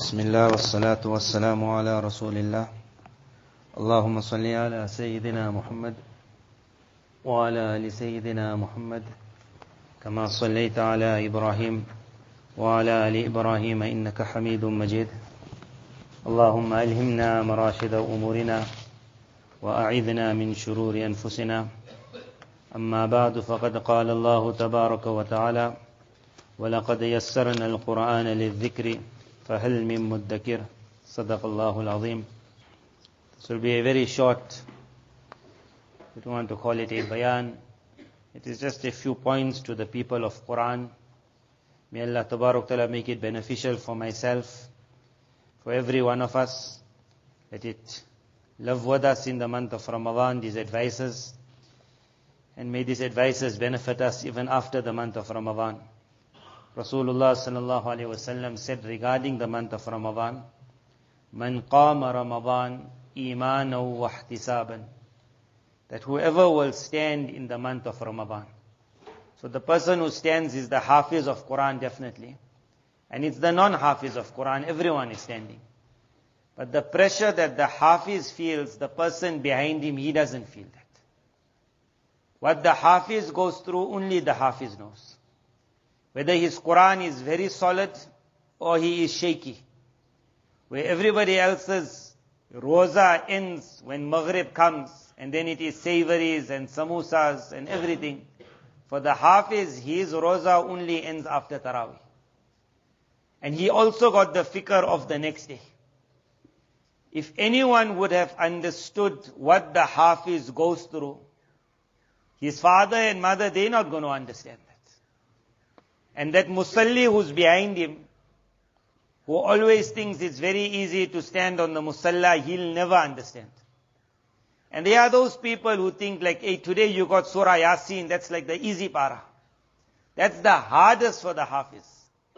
بسم الله والصلاة والسلام على رسول الله اللهم صل على سيدنا محمد وعلى آل سيدنا محمد كما صليت على إبراهيم وعلى آل إبراهيم إنك حميد مجيد اللهم ألهمنا مراشد أمورنا وأعذنا من شرور أنفسنا أما بعد فقد قال الله تبارك وتعالى ولقد يسرنا القرآن للذكر فهل من مدكر صدق الله العظيم. This will be a very short, we don't want to call it a bayan, it is just a few points to the people of Qur'an. May Allah Tabarak Ta'ala make it beneficial for myself, for every one of us. Let it live with us in the month of Ramadan, these advices, and may these advices benefit us even after the month of Ramadan. Rasulullah sallallahu alaihi wasallam said regarding the month of Ramadan, "Man qama Ramadan imanan wa ihtisaban," that whoever will stand in the month of Ramadan. So the person who stands is the Hafiz of Quran definitely, and it's the non-Hafiz of Quran. Everyone is standing, but the pressure that the Hafiz feels, the person behind him, he doesn't feel that. What the Hafiz goes through, only the Hafiz knows. Whether his Quran is very solid or he is shaky. Where everybody else's roza ends when Maghrib comes, and then it is savories and samosas and everything. For the Hafiz, his roza only ends after Tarawih. And he also got the fikr of the next day. If anyone would have understood what the Hafiz goes through, his father and mother, they're not going to understand that. And that musalli who's behind him, who always thinks it's very easy to stand on the musalla, he'll never understand. And there are those people who think like, hey, today you got Surah Yasin, that's like the easy para. That's the hardest for the Hafiz.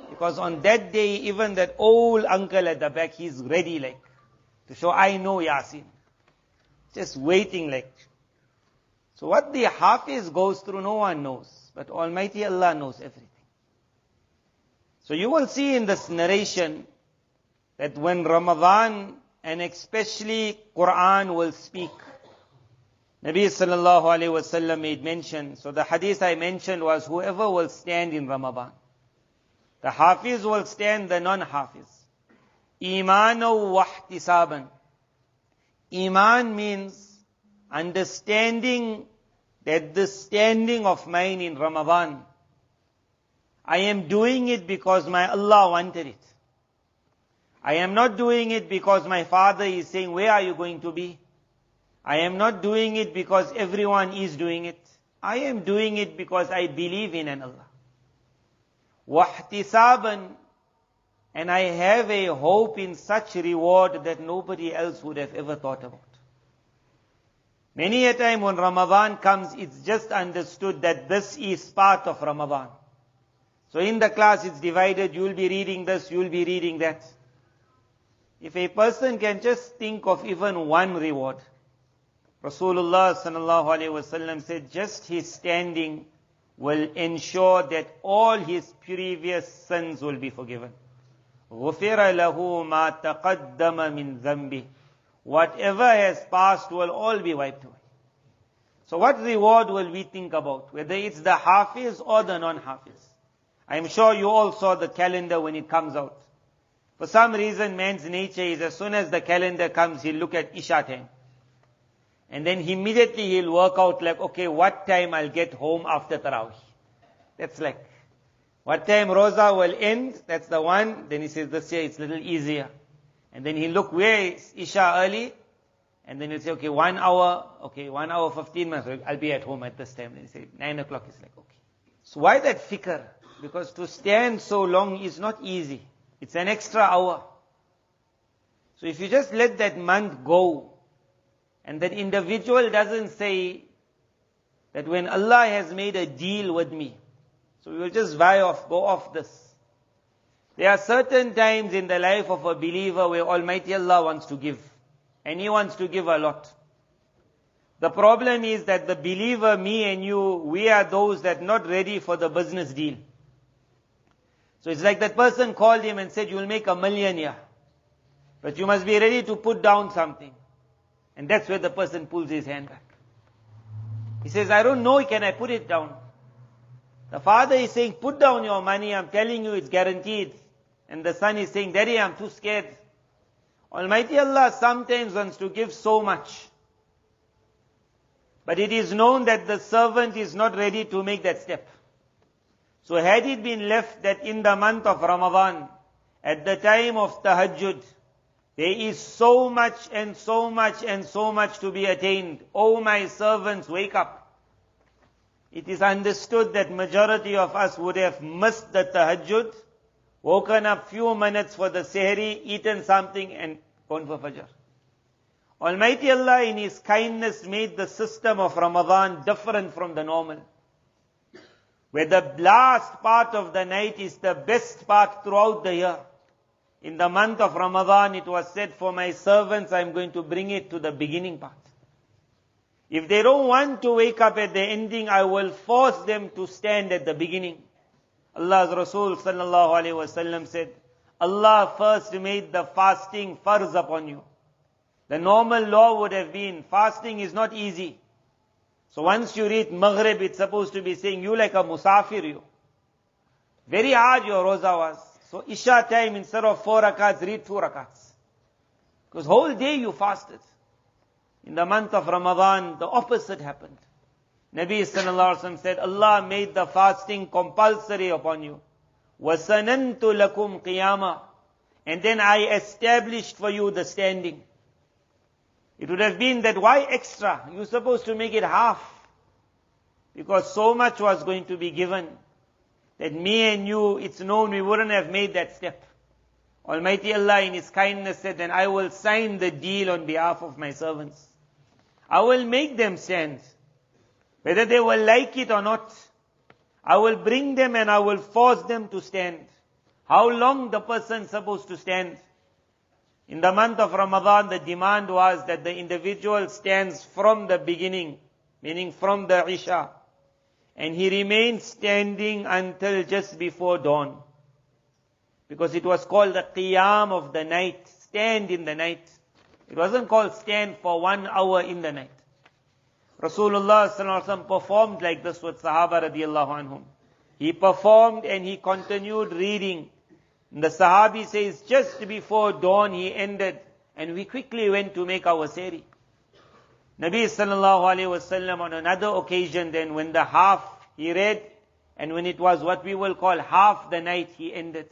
Because on that day, even that old uncle at the back, he's ready like, to show I know Yasin. Just waiting like. So what the Hafiz goes through, no one knows. But Almighty Allah knows everything. So you will see in this narration that when Ramadan and especially Qur'an will speak, Nabi sallallahu alayhi wasallam made mention. So the hadith I mentioned was whoever will stand in Ramadan. The Hafiz will stand, the non-Hafiz. Imanu wa ihtisaban. Iman means understanding that the standing of mine in Ramadan, I am doing it because my Allah wanted it. I am not doing it because my father is saying, where are you going to be? I am not doing it because everyone is doing it. I am doing it because I believe in an Allah. Wahtisaban, and I have a hope in such reward that nobody else would have ever thought about. Many a time when Ramadan comes, it's just understood that this is part of Ramadan. So in the class it's divided, you will be reading this, you will be reading that. If a person can just think of even one reward, Rasulullah sallallahu alaihi wasallam said just his standing will ensure that all his previous sins will be forgiven. غُفِرَ لَهُ مَا تَقَدَّمَ مِنْ ذَنْبِهِ. Whatever has passed will all be wiped away. So what reward will we think about? Whether it's the Hafiz or the non-Hafiz. I'm sure you all saw the calendar when it comes out. For some reason, man's nature is as soon as the calendar comes, he'll look at Isha time. And then immediately he'll work out like, okay, what time I'll get home after Tarawih. That's like, what time Roza will end, that's the one. Then he says, this year it's a little easier. And then he'll look, where is Isha early? And then he'll say, okay, 1 hour, 15 minutes, I'll be at home at this time. Then he'll say, 9 o'clock, it's like, okay. So why that fikr? Because to stand so long is not easy. It's an extra hour. So if you just let that month go, and that individual doesn't say that when Allah has made a deal with me, so we will just go off this. There are certain times in the life of a believer where Almighty Allah wants to give. And He wants to give a lot. The problem is that the believer, me and you, we are those that are not ready for the business deal. So it's like that person called him and said, you will make $1 million here. But you must be ready to put down something. And that's where the person pulls his hand back. He says, I don't know, can I put it down? The father is saying, put down your money, I'm telling you it's guaranteed. And the son is saying, Daddy, I'm too scared. Almighty Allah sometimes wants to give so much. But it is known that the servant is not ready to make that step. So had it been left that in the month of Ramadan, at the time of Tahajjud, there is so much and so much and so much to be attained. Oh my servants, wake up. It is understood that majority of us would have missed the Tahajjud, woken up few minutes for the Sehri, eaten something and gone for Fajr. Almighty Allah in His kindness made the system of Ramadan different from the normal. Where the last part of the night is the best part throughout the year. In the month of Ramadan, it was said, for my servants, I'm going to bring it to the beginning part. If they don't want to wake up at the ending, I will force them to stand at the beginning. Allah's Rasul sallallahu alaihi wasallam said, Allah first made the fasting farz upon you. The normal law would have been, fasting is not easy. So once you read Maghrib, it's supposed to be saying, you like a musafir, you. Very hard your roza was. So Isha time, instead of 4 rakats, read 2 rakats. Because whole day you fasted. In the month of Ramadan, the opposite happened. Nabi sallallahu alaihi wasallam said, Allah made the fasting compulsory upon you. وَسَنَنْتُ لَكُمْ قِيَامًا. And then I established for you the standing. It would have been that why extra? You're supposed to make it half. Because so much was going to be given. That me and you, it's known we wouldn't have made that step. Almighty Allah in His kindness said, then I will sign the deal on behalf of my servants. I will make them stand. Whether they will like it or not. I will bring them and I will force them to stand. How long the person is supposed to stand? In the month of Ramadan, the demand was that the individual stands from the beginning, meaning from the Isha. And he remained standing until just before dawn. Because it was called the Qiyam of the night, stand in the night. It wasn't called stand for 1 hour in the night. Rasulullah sallallahu alaihi wasallam performed like this with Sahaba radiallahu anhum. He performed and he continued reading. And the Sahabi says, just before dawn he ended, and we quickly went to make our sehri. Nabi sallallahu alaihi wasallam on another occasion then, when the half he read, and when it was what we will call half the night, he ended.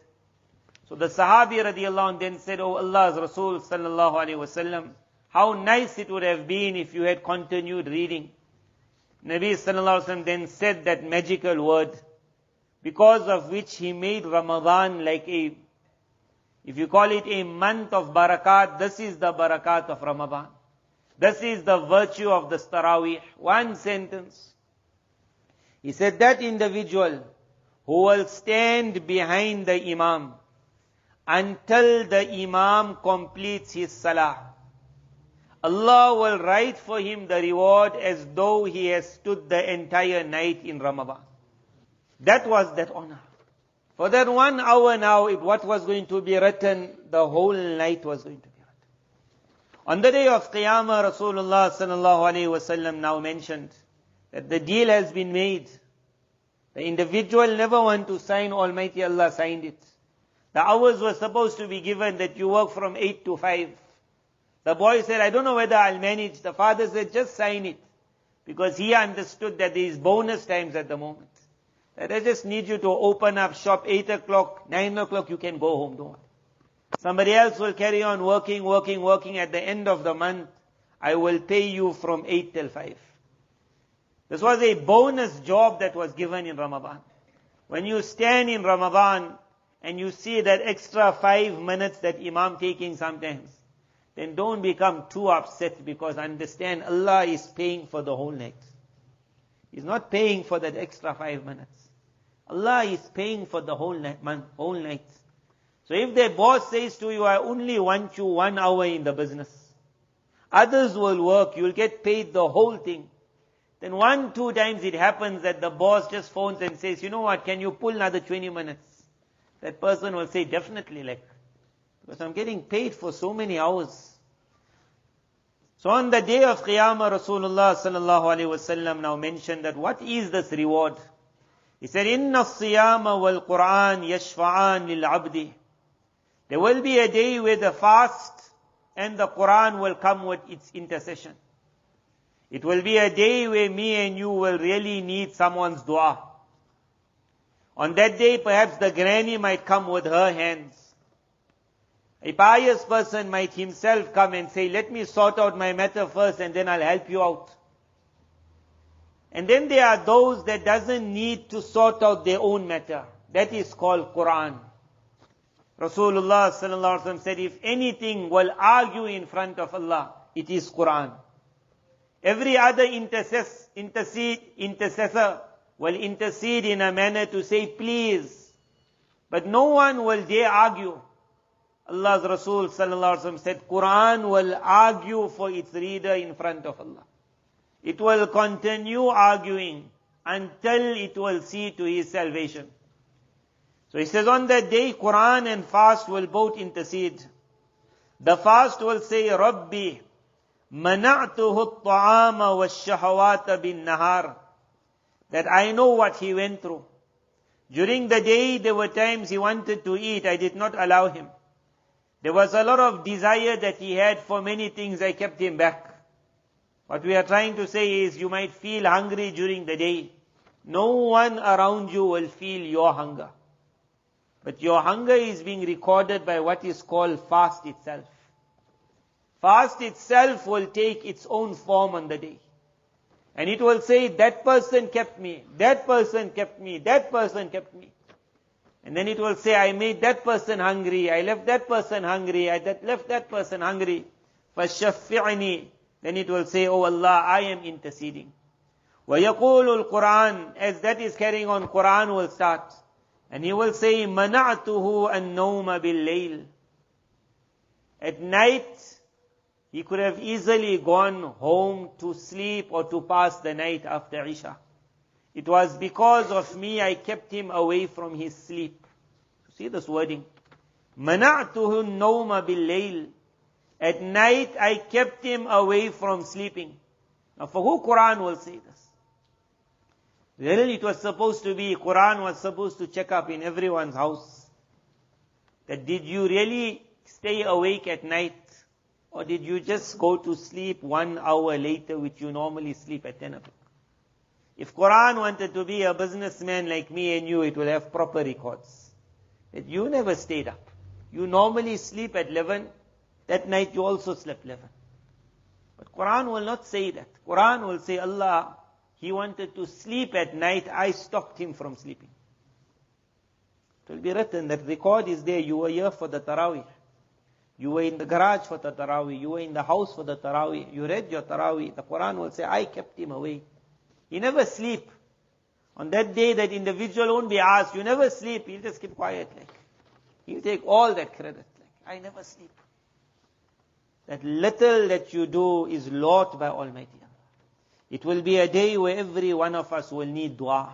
So the Sahabi radiallahu anh then said, Oh Allah's Rasul sallallahu alaihi wasallam, how nice it would have been if you had continued reading. Nabi sallallahu alaihi wasallam then said that magical word, because of which he made Ramadan like a, if you call it a month of barakat, this is the barakat of Ramadan. This is the virtue of the Tarawih. One sentence. He said that individual who will stand behind the Imam until the Imam completes his salah, Allah will write for him the reward as though he has stood the entire night in Ramadan. That was that honor. For that 1 hour now, what was going to be written, the whole night was going to be written. On the day of Qiyamah, Rasulullah sallallahu alaihi wasallam now mentioned that the deal has been made. The individual never want to sign, Almighty Allah signed it. The hours were supposed to be given that you work from 8 to 5. The boy said, I don't know whether I'll manage. The father said, just sign it. Because he understood that there is bonus times at the moment. That I just need you to open up shop 8 o'clock, 9 o'clock, you can go home, don't worry. Somebody else will carry on working. At the end of the month, I will pay you from 8 till 5. This was a bonus job that was given in Ramadan. When you stand in Ramadan and you see that extra 5 minutes that Imam taking sometimes, then don't become too upset, because understand Allah is paying for the whole night. He's not paying for that extra 5 minutes. Allah is paying for the whole night, whole night. So if the boss says to you, I only want you 1 hour in the business, others will work, you'll get paid the whole thing. Then 1-2 times it happens that the boss just phones and says, you know what, can you pull another 20 minutes? That person will say, definitely, like. Because I'm getting paid for so many hours. So on the day of Qiyamah, Rasulullah sallallahu alaihi wasallam now mentioned that what is this reward? He said, Inna as-siyama wal Qur'an yashfa'an lil abdi. There will be a day where the fast and the Qur'an will come with its intercession. It will be a day where me and you will really need someone's dua. On that day, perhaps the granny might come with her hands. A pious person might himself come and say, let me sort out my matter first and then I'll help you out. And then there are those that doesn't need to sort out their own matter. That is called Qur'an. Rasulullah sallallahu alaihi wasallam said, if anything will argue in front of Allah, it is Qur'an. Every other intercessor will intercede in a manner to say, please. But no one will dare argue. Allah's Rasul sallallahu alaihi wasallam said, Qur'an will argue for its reader in front of Allah. It will continue arguing until it will see to his salvation. So he says, on that day, Qur'an and fast will both intercede. The fast will say, Rabbi, mana'tuhu at-ta'ama wash-shahawata bin-nahar. That I know what he went through. During the day, there were times he wanted to eat. I did not allow him. There was a lot of desire that he had for many things. I kept him back. What we are trying to say is, you might feel hungry during the day. No one around you will feel your hunger. But your hunger is being recorded by what is called fast itself. Fast itself will take its own form on the day. And it will say, that person kept me, that person kept me, that person kept me. And then it will say, I made that person hungry, I left that person hungry, I left that person hungry. فَشَفِّعْنِي. Then it will say, oh Allah, I am interceding. وَيَقُولُ الْقُرْآنِ. As that is carrying on, Qur'an will start. And he will say, مَنَعْتُهُ النَّوْمَ بِاللَّيْلِ. At night, he could have easily gone home to sleep or to pass the night after Isha. It was because of me I kept him away from his sleep. See this wording. مَنَعْتُهُ النَّوْمَ بِاللَّيْلِ. At night I kept him away from sleeping. Now for who Qur'an will say this? Really it was supposed to be, Qur'an was supposed to check up in everyone's house. That did you really stay awake at night? Or did you just go to sleep 1 hour later, which you normally sleep at 10 o'clock? If Qur'an wanted to be a businessman like me and you, it will have proper records. That you never stayed up. You normally sleep at 11. That night you also slept 11. But Qur'an will not say that. Qur'an will say, Allah, he wanted to sleep at night, I stopped him from sleeping. It will be written, that record is there, you were here for the Tarawih. You were in the garage for the Tarawih. You were in the house for the Tarawih. You read your Tarawih. The Qur'an will say, I kept him away. He never sleep. On that day, that individual won't be asked, you never sleep. He'll just keep quiet. He'll take all that credit. I never sleep. That little that you do is laught by Almighty Allah. It will be a day where every one of us will need dua.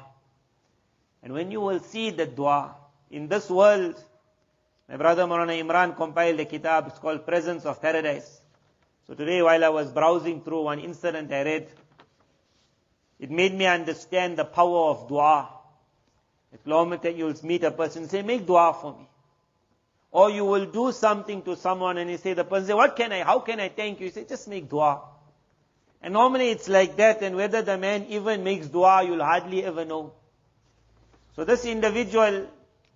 And when you will see the dua, in this world, my brother Moulana Imran compiled a kitab, it's called Presence of Paradise. So today while I was browsing through one incident I read, it made me understand the power of dua. At the moment that you'll meet a person and say, make dua for me. Or you will do something to someone and you say, the person say, how can I thank you? You say, just make dua. And normally it's like that, and whether the man even makes dua, you'll hardly ever know. So this individual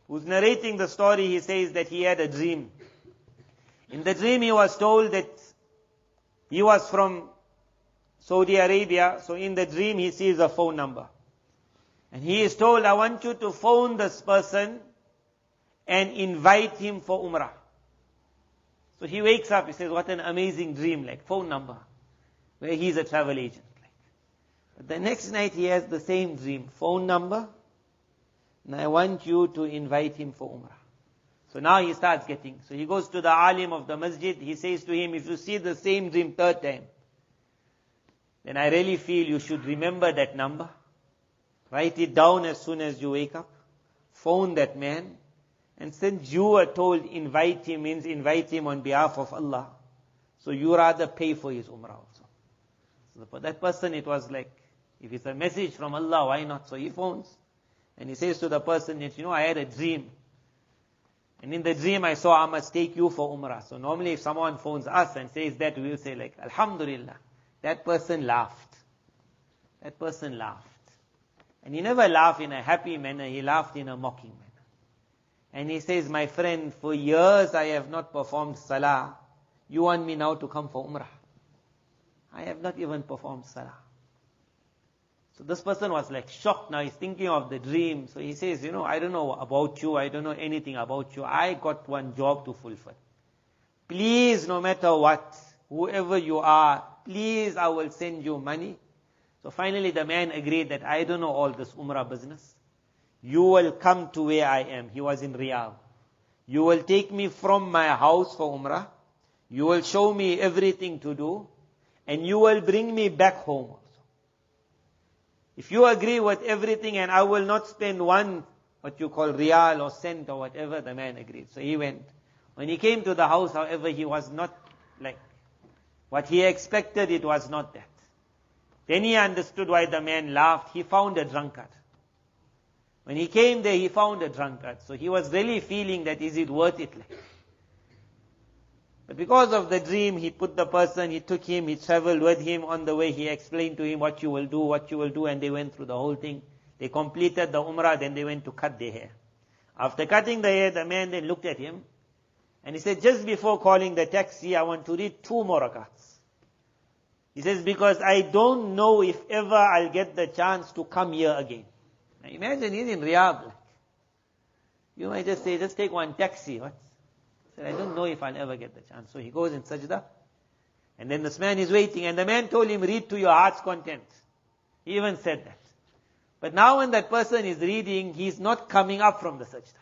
who's narrating the story, he says that he had a dream. In the dream he was told that he was from Saudi Arabia, so in the dream he sees a phone number. And he is told, I want you to phone this person and invite him for Umrah. So he wakes up, he says, what an amazing dream, phone number, where he's a travel agent. But the next night he has the same dream, phone number, and I want you to invite him for Umrah. So now he starts so he goes to the alim of the masjid, he says to him, if you see the same dream third time, then I really feel you should remember that number. Write it down as soon as you wake up. Phone that man And since you were told invite him means invite him on behalf of Allah, so you rather pay for his umrah also. So for that person it was like, if it's a message from Allah, why not? So he phones. And he says to the person that, I had a dream. And in the dream I saw I must take you for umrah. So normally if someone phones us and says that, we will say like, Alhamdulillah. That person laughed. That person laughed. And he never laughed in a happy manner, he laughed in a mocking manner. And he says, my friend, for years I have not performed salah. You want me now to come for umrah? I have not even performed salah. So this person was like shocked. Now he's thinking of the dream. So he says, I don't know about you. I don't know anything about you. I got one job to fulfill. Please, no matter what, whoever you are, please, I will send you money. So finally the man agreed that I don't know all this umrah business. You will come to where I am. He was in Riyadh. You will take me from my house for umrah. You will show me everything to do. And you will bring me back home also. If you agree with everything and I will not spend one, what you call riyal or cent or whatever, the man agreed. So he went. When he came to the house, however, he was not like what he expected, it was not that. Then he understood why the man laughed. He found a drunkard. When he came there, he found a drunkard. So he was really feeling that, is it worth it? But because of the dream, he put the person, he took him, he traveled with him. On the way, he explained to him what you will do, and they went through the whole thing. They completed the umrah, then they went to cut their hair. After cutting the hair, the man then looked at him, and he said, just before calling the taxi, I want to read 2 more rakats. He says, because I don't know if ever I'll get the chance to come here again. Now imagine he's in Riyadh. You might just say, just take one taxi. What? He said, I don't know if I'll ever get the chance. So he goes in sajda. And then this man is waiting. And the man told him, read to your heart's content. He even said that. But now when that person is reading, he's not coming up from the sajda.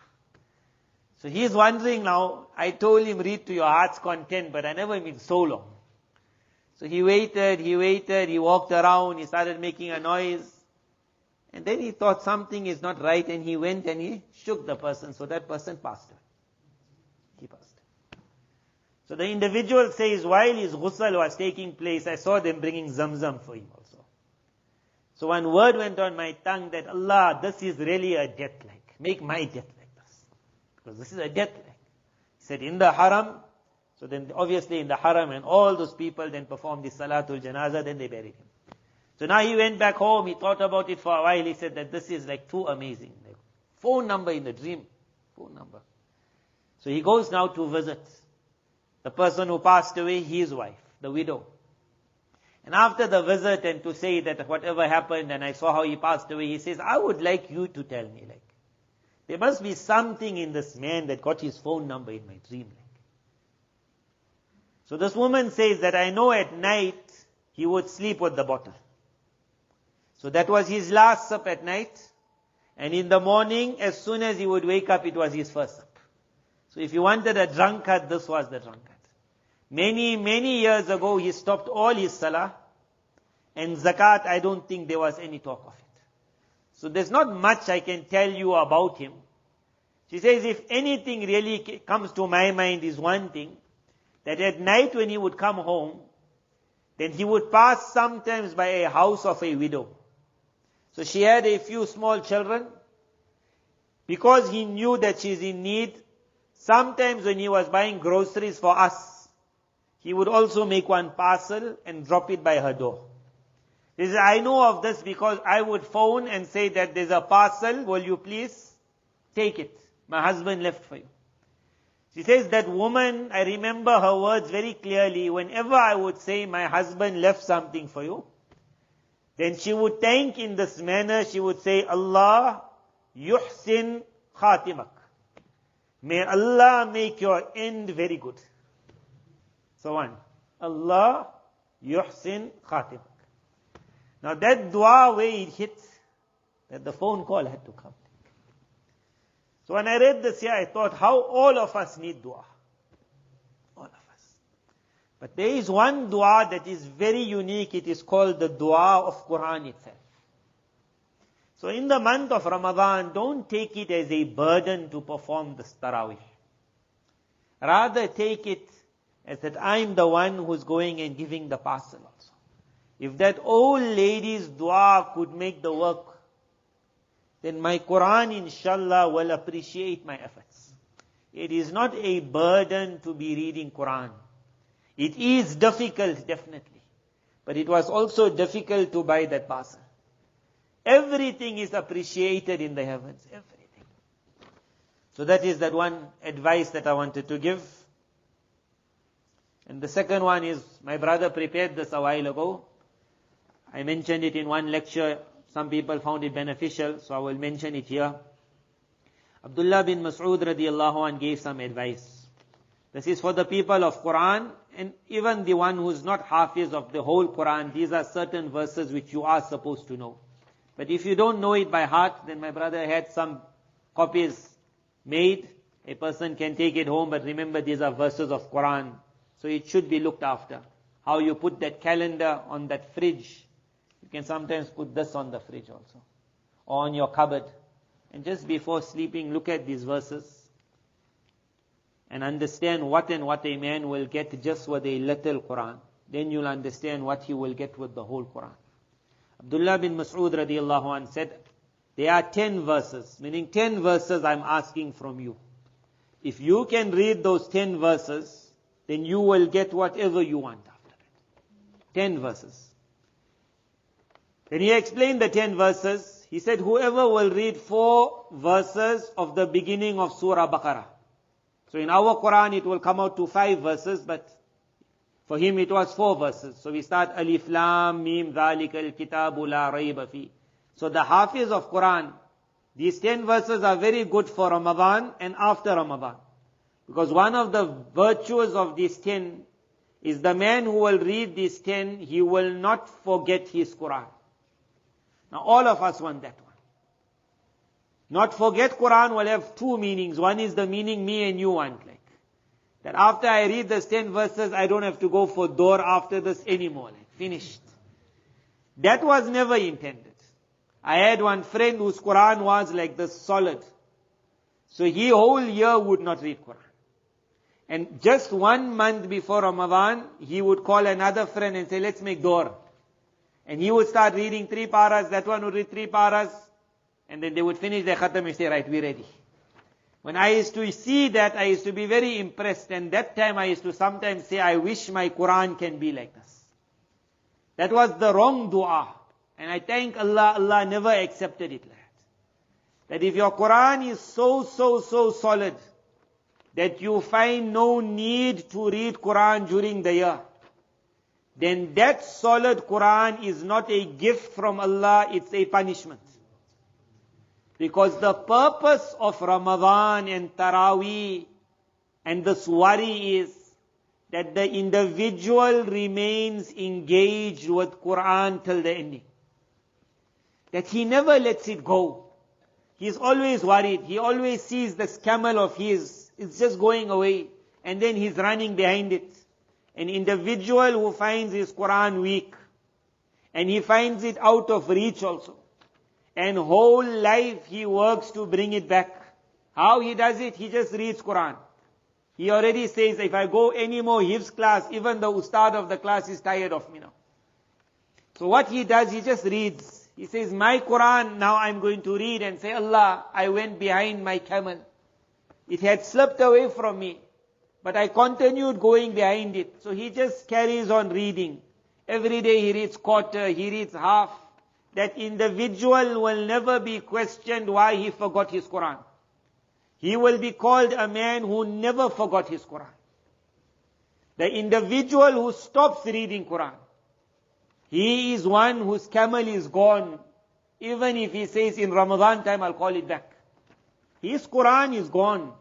So he's wondering now, I told him read to your heart's content, but I never been so long. So he waited, he walked around, he started making a noise. And then he thought something is not right, and he went and he shook the person, so that person passed away. He passed away. So the individual says, while his ghusl was taking place, I saw them bringing zamzam for him also. So one word went on my tongue that, Allah, this is really a death like. Make my death like this. Because this is a death like. He said, in the haram, so then obviously in the haram, and all those people then performed the salatul janazah, then they buried him. So now he went back home, he thought about it for a while, he said that this is like too amazing. Like, phone number in the dream. Phone number. So he goes now to visit the person who passed away, his wife, the widow. And after the visit and to say that whatever happened and I saw how he passed away, he says, I would like you to tell me, like, there must be something in this man that got his phone number in my dream. Like. So this woman says that I know at night he would sleep with the bottle. So that was his last sip at night. And in the morning, as soon as he would wake up, it was his first sip. So if you wanted a drunkard, this was the drunkard. Many, many years ago, he stopped all his salah. And zakat, I don't think there was any talk of it. So there's not much I can tell you about him. She says, if anything really comes to my mind is one thing, that at night when he would come home, then he would pass sometimes by a house of a widow. So she had a few small children. Because he knew that she's in need, sometimes when he was buying groceries for us, he would also make one parcel and drop it by her door. He says, I know of this because I would phone and say that there's a parcel, will you please take it? My husband left for you. She says, that woman, I remember her words very clearly. Whenever I would say, my husband left something for you, then she would thank in this manner, she would say, Allah yuhsin khatimak. May Allah make your end very good. So one, Allah yuhsin khatimak. Now that dua where it hit, that the phone call had to come. So when I read this here, I thought how all of us need dua. All of us. But there is one dua that is very unique. It is called the dua of Qur'an itself. So in the month of Ramadan, don't take it as a burden to perform this Tarawih. Rather take it as that I'm the one who's going and giving the parcel also. If that old lady's dua could make the work, then my Qur'an inshallah will appreciate my efforts. It is not a burden to be reading Qur'an. It is difficult, definitely. But it was also difficult to buy that parcel. Everything is appreciated in the heavens. Everything. So that is that one advice that I wanted to give. And the second one is, my brother prepared this a while ago. I mentioned it in one lecture. Some people found it beneficial, so I will mention it here. Abdullah bin Mas'ud radiallahu anh gave some advice. This is for the people of Qur'an, and even the one who is not hafiz of the whole Qur'an. These are certain verses which you are supposed to know. But if you don't know it by heart, then my brother had some copies made. A person can take it home, but remember these are verses of Qur'an. So it should be looked after. How you put that calendar on that fridge. You can sometimes put this on the fridge also. Or on your cupboard. And just before sleeping, look at these verses. And understand what and what a man will get just with a little Qur'an. Then you'll understand what he will get with the whole Qur'an. Abdullah bin Mas'ud radiallahu anh said, there are 10 verses, meaning 10 verses I'm asking from you. If you can read those 10 verses, then you will get whatever you want after it. 10 verses. Then he explained the 10 verses. He said, whoever will read 4 verses of the beginning of Surah Baqarah. So in our Quran it will come out to 5 verses, but for him it was 4 verses. So we start Alif Lam Mim Dhalikal Kitabu La Rayba Fi. So the Hafiz of Quran, these 10 verses are very good for Ramadan and after Ramadan. Because one of the virtues of these 10 is the man who will read these 10, he will not forget his Quran. Now all of us want that one. Not forget Quran will have 2 meanings. One is the meaning me and you want, like that after I read these 10 verses, I don't have to go for door after this anymore. Like finished. That was never intended. I had one friend whose Quran was like this solid. So he whole year would not read Quran. And just 1 month before Ramadan, he would call another friend and say, let's make door. And he would start reading 3 paras, that one would read 3 paras, and then they would finish their khatam and say, right, we're ready. When I used to see that, I used to be very impressed, and that time I used to sometimes say, I wish my Quran can be like this. That was the wrong dua. And I thank Allah, Allah never accepted it like that. That if your Quran is so solid, that you find no need to read Quran during the year, then that solid Quran is not a gift from Allah, it's a punishment. Because the purpose of Ramadan and Tarawih and this worry is that the individual remains engaged with Quran till the ending. That he never lets it go. He's always worried. He always sees this camel of his, it's just going away. And then he's running behind it. An individual who finds his Quran weak, and he finds it out of reach also, and whole life he works to bring it back. How he does it? He just reads Quran. He already says, if I go any more his class, even the ustad of the class is tired of me now. So what he does, he just reads. He says, my Quran, now I'm going to read and say, Allah, I went behind my camel. It had slipped away from me. But I continued going behind it. So he just carries on reading. Every day he reads quarter, he reads half. That individual will never be questioned why he forgot his Quran. He will be called a man who never forgot his Quran. The individual who stops reading Quran, he is one whose camel is gone. Even if he says in Ramadan time, I'll call it back. His Quran is gone.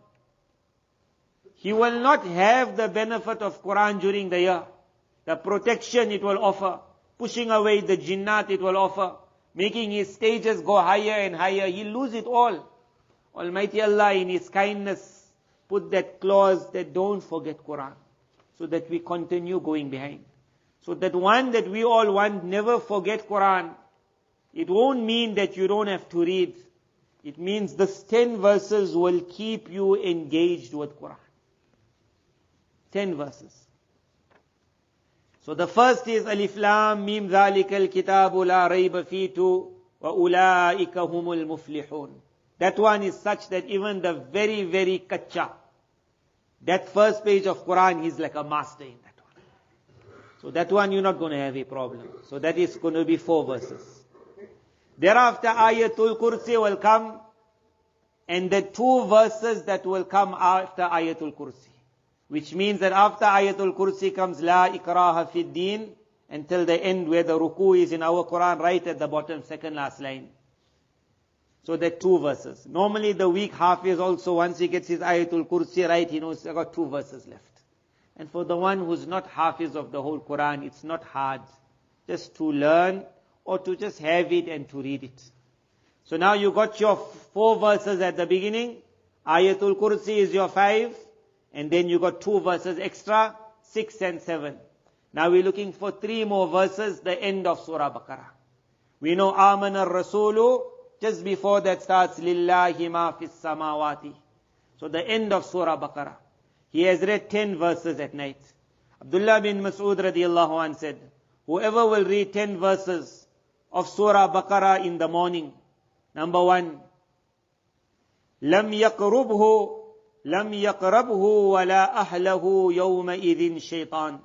He will not have the benefit of Quran during the year. The protection it will offer. Pushing away the jinnat it will offer. Making his stages go higher and higher. He'll lose it all. Almighty Allah in His kindness put that clause that don't forget Quran. So that we continue going behind. So that one that we all want, never forget Quran. it won't mean that you don't have to read. It means this 10 verses will keep you engaged with Qur'an. 10 verses. So the first is Alif Lam Mim Dhalikal Kitabu La Rayba Fihi wa Ulaika Humul Muflihun. That one is such that even the very, very kacha, that first page of Qur'an, he's like a master in that one. So that one you're not going to have a problem. So that is going to be 4 verses. Thereafter Ayatul Kursi will come, and the 2 verses that will come after Ayatul Kursi. Which means that after Ayatul Kursi comes La Ikraha Fid Din, until the end where the ruku is in our Quran, right at the bottom, second last line. So there are 2 verses. Normally the weak Hafiz also, once he gets his Ayatul Kursi right, he knows he's got 2 verses left. And for the one who's not Hafiz of the whole Quran, it's not hard just to learn or to just have it and to read it. So now you got your 4 verses at the beginning. Ayatul Kursi is your 5. And then you got 2 verses extra, 6 and 7. Now we're looking for 3 more verses, the end of Surah Baqarah. We know Amana Rasulu, just before that starts Lillahi ma fis samawati. So the end of Surah Baqarah. He has read 10 verses at night. Abdullah bin Mas'ud radiallahu anh said, whoever will read 10 verses of Surah Baqarah in the morning, number 1, lam yaqrabhu wala ahlahu yawma idhin shaitan.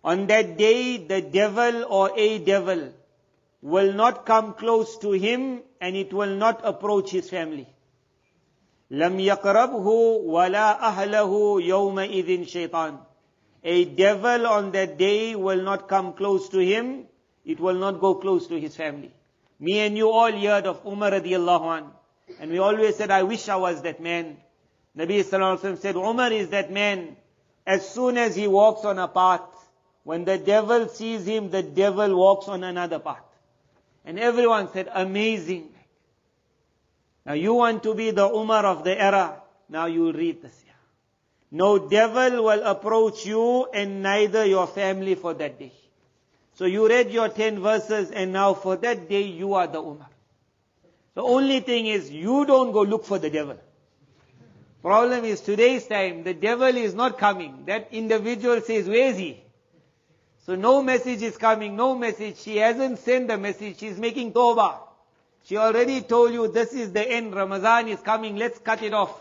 On that day, the devil or a devil will not come close to him, and it will not approach his family. Lam yaqrabhu wala ahlahu yawma idhin shaitan. A devil on that day will not come close to him, it will not go close to his family. Me and you all heard of Umar radiallahu anh, and we always said, I wish I was that man. Nabi sallallahu alaihi wasallam said, Umar is that man. As soon as he walks on a path, when the devil sees him, the devil walks on another path. And everyone said, amazing. Now you want to be the Umar of the era. Now you read this here. No devil will approach you and neither your family for that day. So you read your 10 verses and now for that day you are the Umar. The only thing is you don't go look for the devil. Problem is today's time, the devil is not coming. That individual says, where is he? So no message is coming, no message. She hasn't sent the message, she's making tawbah. She already told you, this is the end, Ramadan is coming, let's cut it off.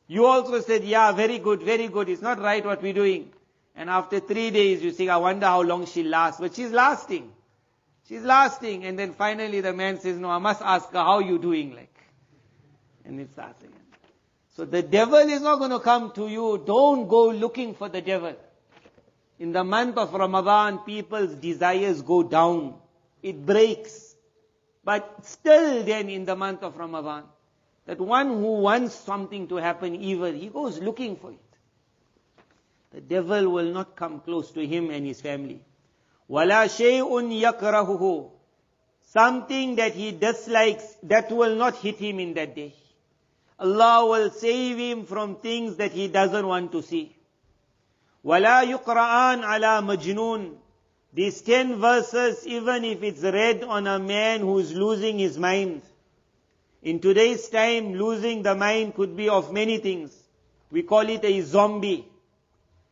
You also said, yeah, very good, it's not right what we're doing. And after 3 days you think, I wonder how long she'll last. But she's lasting. And then finally the man says, no, I must ask her, how you doing? And it starts again. So the devil is not going to come to you. Don't go looking for the devil. In the month of Ramadan, people's desires go down. It breaks. But still then in the month of Ramadan, that one who wants something to happen evil, he goes looking for it. The devil will not come close to him and his family. وَلَا شَيْءٌ يَكْرَهُهُ. Something that he dislikes, that will not hit him in that day. Allah will save him from things that he doesn't want to see. وَلَا يُقْرَآنْ عَلَى مَجْنُونَ. These 10 verses, even if it's read on a man who is losing his mind. In today's time, losing the mind could be of many things. We call it a zombie.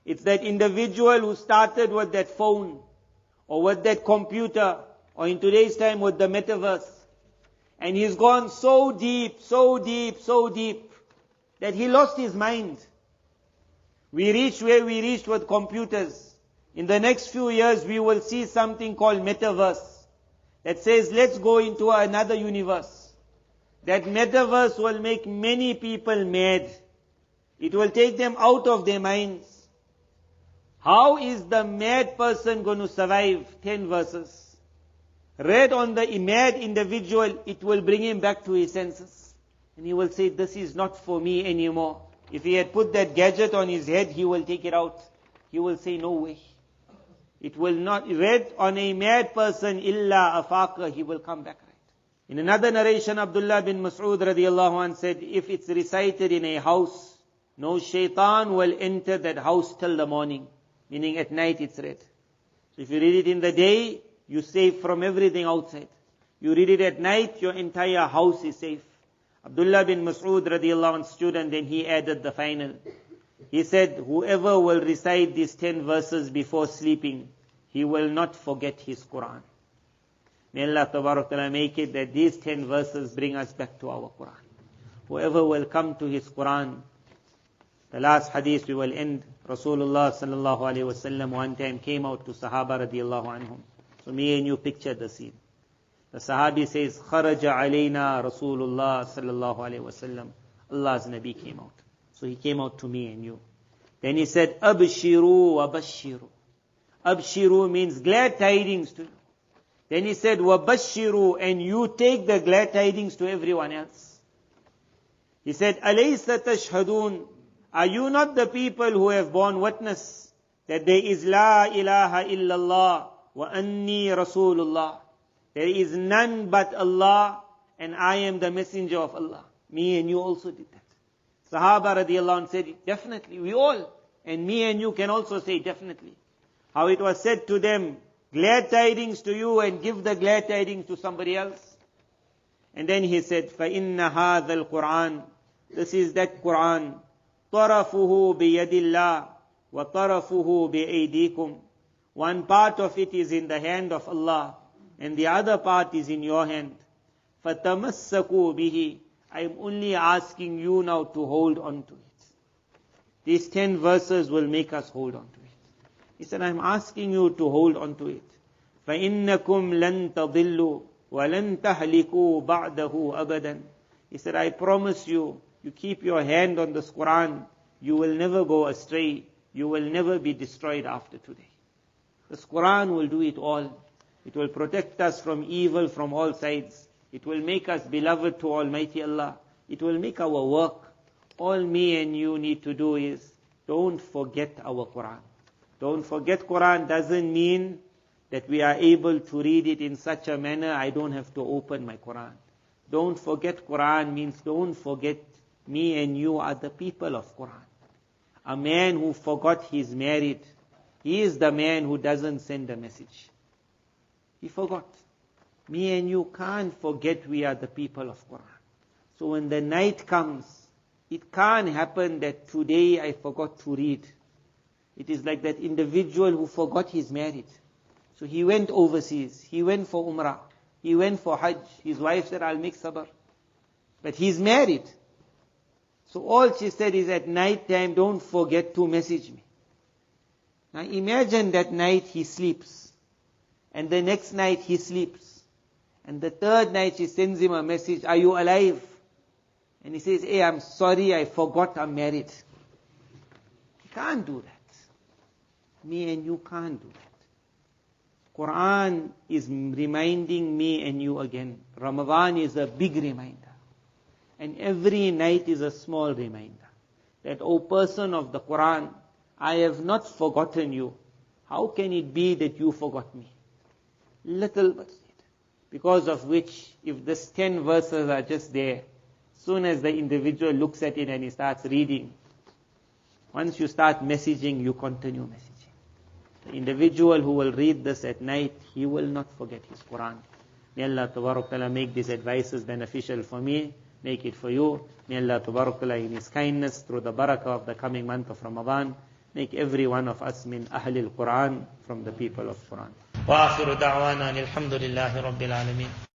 It's that individual who started with that phone, or with that computer, or in today's time with the metaverse. And he's gone so deep, that he lost his mind. We reached where we reached with computers. In the next few years, we will see something called metaverse, that says, let's go into another universe. That metaverse will make many people mad. It will take them out of their minds. How is the mad person going to survive 10 verses? Read on the mad individual, it will bring him back to his senses. And he will say, this is not for me anymore. If he had put that gadget on his head, he will take it out. He will say, no way. It will not, read on a mad person, illa afaqa, he will come back right. In another narration, Abdullah bin Mas'ud radiallahu anh said, if it's recited in a house, no shaitan will enter that house till the morning. Meaning at night it's read. So if you read it in the day, you're safe from everything outside. You read it at night, your entire house is safe. Abdullah bin Mas'ud radiallahu anh student, then he added the final. He said, whoever will recite these 10 verses before sleeping, he will not forget his Qur'an. May Allah ta'ala make it that these 10 verses bring us back to our Qur'an. Whoever will come to his Qur'an. The last hadith we will end. Rasulullah sallallahu alayhi wa sallam one time came out to Sahaba radiallahu anhum. So me and you picture the scene. The Sahabi says, Kharaja alayna Rasulullah sallallahu alayhi wa sallam. Allah's Nabi came out. So he came out to me and you. Then he said, Abshiru wa bashiru. Abshiru means glad tidings to you. Then he said, wa bashiru, and you take the glad tidings to everyone else. He said, Alaysa tashhadun. Are you not the people who have borne witness that there is la ilaha illallah wa anni rasulullah? There is none but Allah and I am the messenger of Allah. Me and you also did that. Sahaba radiallahu anh said, definitely, we all. And me and you can also say definitely. How it was said to them, glad tidings to you and give the glad tidings to somebody else. And then he said, فَإِنَّ هَذَا الْقُرْآنِ This is that Qur'an. طَرَفُهُ بِيَدِ اللَّهِ وَطَرَفُهُ بِأَيْدِيكُمْ One part of it is in the hand of Allah and the other part is in your hand. فَتَمَسَّكُوا بِهِ I am only asking you now to hold on to it. These 10 verses will make us hold on to it. He said, I am asking you to hold on to it. فَإِنَّكُمْ لَن تَضِلُّوا وَلَن تَهْلِكُوا بَعْدَهُ أَبَدًا He said, I promise you, you keep your hand on this Qur'an, you will never go astray. You will never be destroyed after today. This Qur'an will do it all. It will protect us from evil from all sides. It will make us beloved to Almighty Allah. It will make our work. All me and you need to do is, don't forget our Qur'an. Don't forget Qur'an doesn't mean that we are able to read it in such a manner I don't have to open my Qur'an. Don't forget Qur'an means don't forget me and you are the people of Qur'an. A man who forgot he's married, he is the man who doesn't send a message. He forgot. Me and you can't forget we are the people of Qur'an. So when the night comes, it can't happen that today I forgot to read. It is like that individual who forgot he's married. So he went overseas. He went for Umrah. He went for Hajj. His wife said, I'll make sabr. But he's married. So all she said is at night time, don't forget to message me. Now imagine that night he sleeps. And the next night he sleeps. And the third night she sends him a message, are you alive? And he says, hey, I'm sorry, I forgot I'm married. He can't do that. Me and you can't do that. Qur'an is reminding me and you again. Ramadan is a big reminder. And every night is a small reminder. That, O person of the Qur'an, I have not forgotten you. How can it be that you forgot me? Little but because of which, if these 10 verses are just there, soon as the individual looks at it and he starts reading, once you start messaging, you continue messaging. The individual who will read this at night, he will not forget his Qur'an. May Allah Ta'ala make these advices beneficial for me, make it for you. May Allah Ta'ala in His kindness, through the barakah of the coming month of Ramadan, make every one of us min Ahlil Qur'an, from the people of Qur'an. وآخر دعوانا الحمد لله رب العالمين